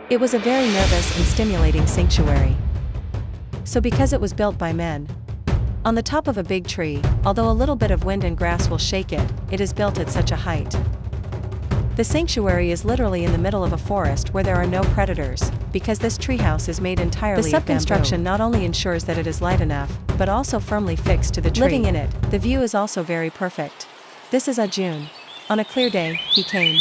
It was a very nervous and stimulating sanctuary. So because it was built by men, on the top of a big tree, although a little bit of wind and grass will shake it, it is built at such a height. The sanctuary is literally in the middle of a forest where there are no predators, because this treehouse is made entirely of bamboo. The subconstruction not only ensures that it is light enough, but also firmly fixed to the tree. Living in it, the view is also very perfect. This is Arjun. On a clear day, he came.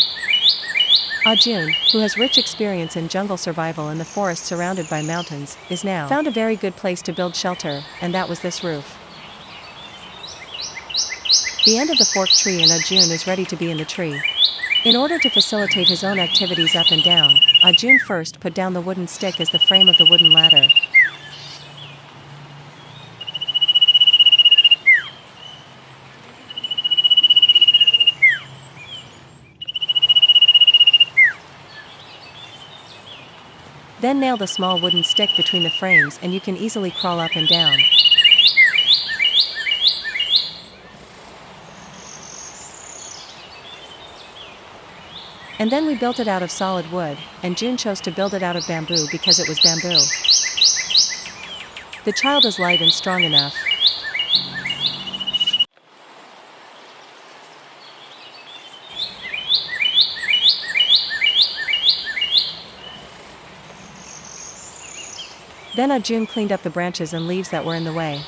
Arjun, who has rich experience in jungle survival in the forest surrounded by mountains, is now found a very good place to build shelter, and that was this roof. The end of the forked tree and Arjun is ready to be in the tree. In order to facilitate his own activities up and down, Arjun first put down the wooden stick as the frame of the wooden ladder. Then nail the small wooden stick between the frames and you can easily crawl up and down. And then we built it out of solid wood, and June chose to build it out of bamboo because it was bamboo. The child is light and strong enough. Then Arjun cleaned up the branches and leaves that were in the way.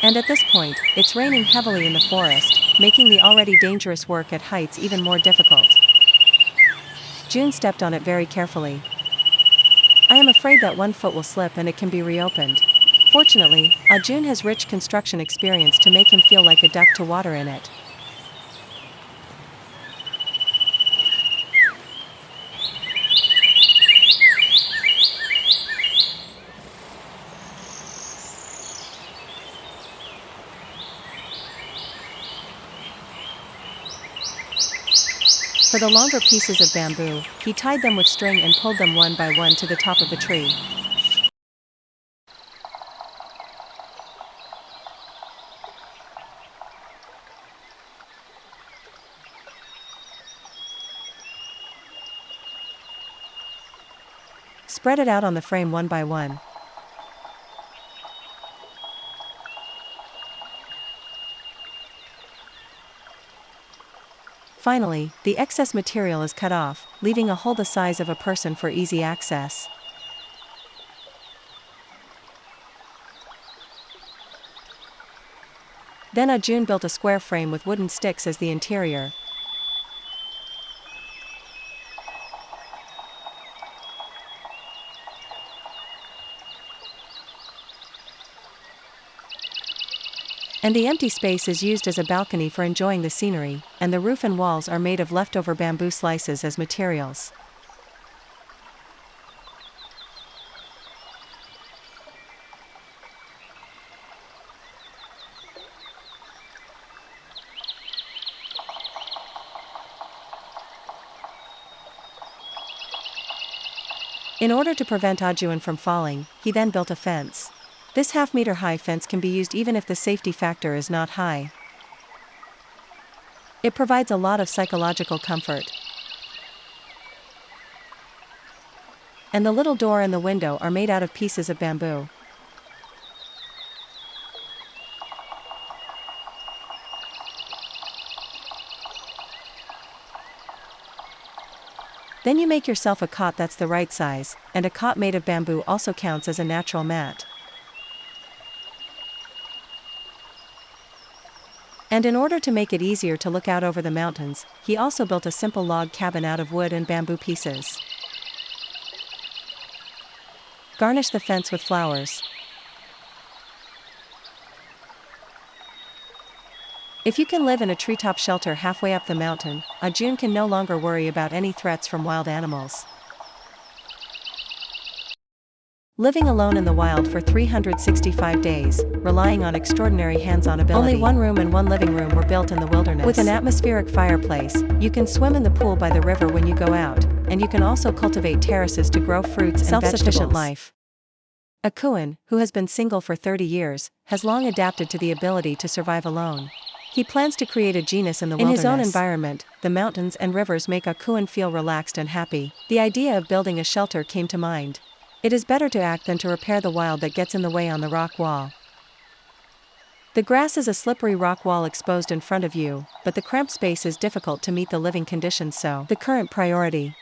And at this point, it's raining heavily in the forest, making the already dangerous work at heights even more difficult. June stepped on it very carefully. I am afraid that one foot will slip and it can be reopened. Fortunately, Arjun has rich construction experience to make him feel like a duck to water in it. For the longer pieces of bamboo, he tied them with string and pulled them one by one to the top of the tree. Spread it out on the frame one by one. Finally, the excess material is cut off, leaving a hole the size of a person for easy access. Then Arjun built a square frame with wooden sticks as the interior. And the empty space is used as a balcony for enjoying the scenery, and the roof and walls are made of leftover bamboo slices as materials. In order to prevent Arjun from falling, he then built a fence. This half-meter-high fence can be used even if the safety factor is not high. It provides a lot of psychological comfort. And the little door and the window are made out of pieces of bamboo. Then you make yourself a cot that's the right size, and a cot made of bamboo also counts as a natural mat. And in order to make it easier to look out over the mountains, he also built a simple log cabin out of wood and bamboo pieces. Garnish the fence with flowers. If you can live in a treetop shelter halfway up the mountain, Arjun can no longer worry about any threats from wild animals. Living alone in the wild for 365 days, relying on extraordinary hands-on ability. Only one room and one living room were built in the wilderness. With an atmospheric fireplace, you can swim in the pool by the river when you go out, and you can also cultivate terraces to grow fruits and vegetables. Self-sufficient life. Akuan, who has been single for 30 years, has long adapted to the ability to survive alone. He plans to create a genus in the wilderness. In his own environment, the mountains and rivers make Akun feel relaxed and happy. The idea of building a shelter came to mind. It is better to act than to repair the wild that gets in the way on the rock wall. The grass is a slippery rock wall exposed in front of you, but the cramped space is difficult to meet the living conditions, so the current priority.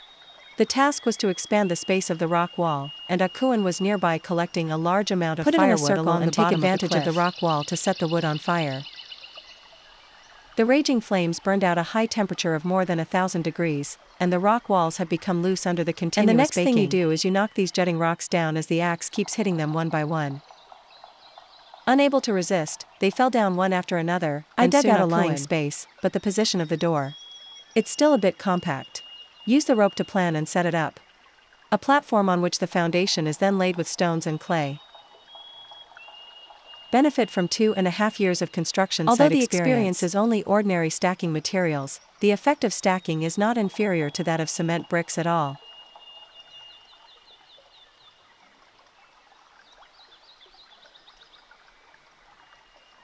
The task was to expand the space of the rock wall, and Akun was nearby collecting a large amount of firewood along and take advantage of the rock wall to set the wood on fire. The raging flames burned out a high temperature of more than 1,000 degrees, and the rock walls have become loose under the continuous baking. And the next thing you do is you knock these jutting rocks down as the axe keeps hitting them one by one. Unable to resist, they fell down one after another. I dug out a lying space, but the position of the door. It's still a bit compact. Use the rope to plan and set it up. A platform on which the foundation is then laid with stones and clay. Benefit from 2.5 years of construction site experience. Although the experience is only ordinary stacking materials, the effect of stacking is not inferior to that of cement bricks at all.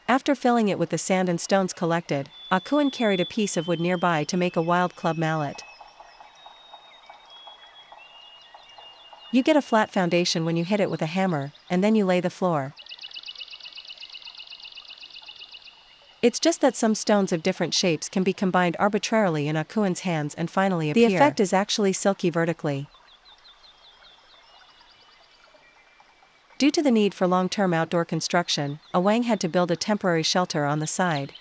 After filling it with the sand and stones collected, Akun carried a piece of wood nearby to make a wild club mallet. You get a flat foundation when you hit it with a hammer, and then you lay the floor. It's just that some stones of different shapes can be combined arbitrarily in Akun's hands and finally appear. The effect is actually silky vertically. Due to the need for long-term outdoor construction, Awang had to build a temporary shelter on the side.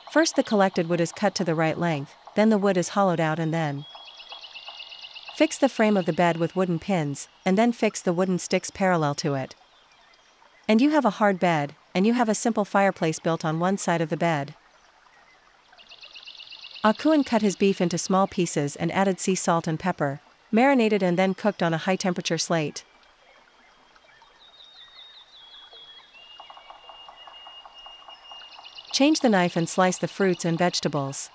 First the collected wood is cut to the right length, then the wood is hollowed out and then fix the frame of the bed with wooden pins, and then fix the wooden sticks parallel to it. And you have a hard bed, and you have a simple fireplace built on one side of the bed. Akun cut his beef into small pieces and added sea salt and pepper, marinated and then cooked on a high-temperature slate. Change the knife and slice the fruits and vegetables.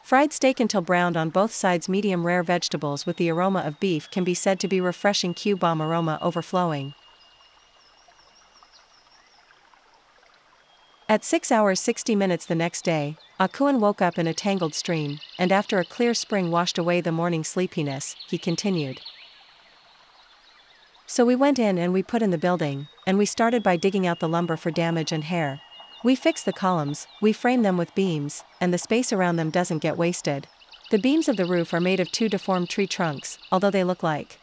Fried steak until browned on both sides. Medium rare vegetables with the aroma of beef can be said to be refreshing. Q-bomb aroma overflowing. At 6 hours 60 minutes the next day, Akun woke up in a tangled stream, and after a clear spring washed away the morning sleepiness, he continued. So we went in and we put in the building, and we started by digging out the lumber for damage and hair. We fixed the columns, we frame them with beams, and the space around them doesn't get wasted. The beams of the roof are made of 2 deformed tree trunks, although they look like.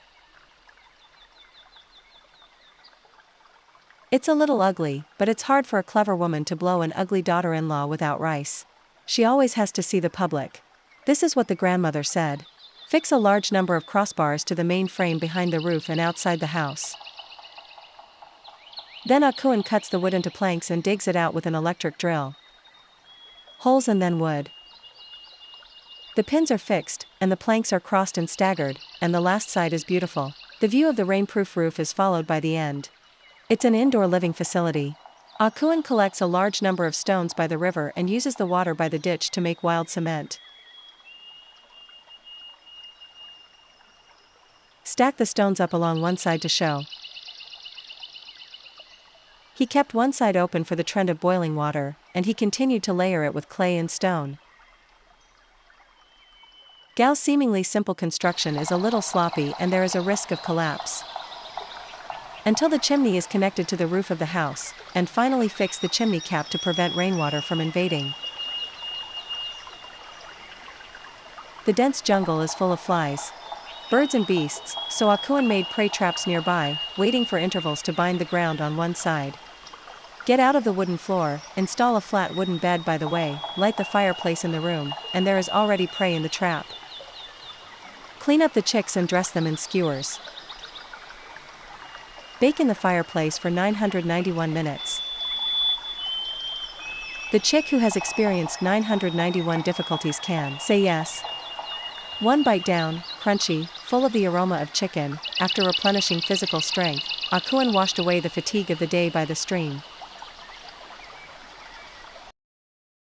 It's a little ugly, but it's hard for a clever woman to blow an ugly daughter-in-law without rice. She always has to see the public. This is what the grandmother said. Fix a large number of crossbars to the main frame behind the roof and outside the house. Then Akun cuts the wood into planks and digs it out with an electric drill. Holes and then wood. The pins are fixed, and the planks are crossed and staggered, and the last side is beautiful. The view of the rainproof roof is followed by the end. It's an indoor living facility. Akun collects a large number of stones by the river and uses the water by the ditch to make wild cement. Stack the stones up along one side to show. He kept one side open for the trend of boiling water, and he continued to layer it with clay and stone. Gao's seemingly simple construction is a little sloppy and there is a risk of collapse. Until the chimney is connected to the roof of the house, and finally fix the chimney cap to prevent rainwater from invading. The dense jungle is full of flies, birds and beasts, so Akun made prey traps nearby, waiting for intervals to bind the ground on one side. Get out of the wooden floor, install a flat wooden bed by the way, light the fireplace in the room, and there is already prey in the trap. Clean up the chicks and dress them in skewers. Bake in the fireplace for 991 minutes. The chick who has experienced 991 difficulties can say yes. One bite down, crunchy, full of the aroma of chicken. After replenishing physical strength, Akun washed away the fatigue of the day by the stream.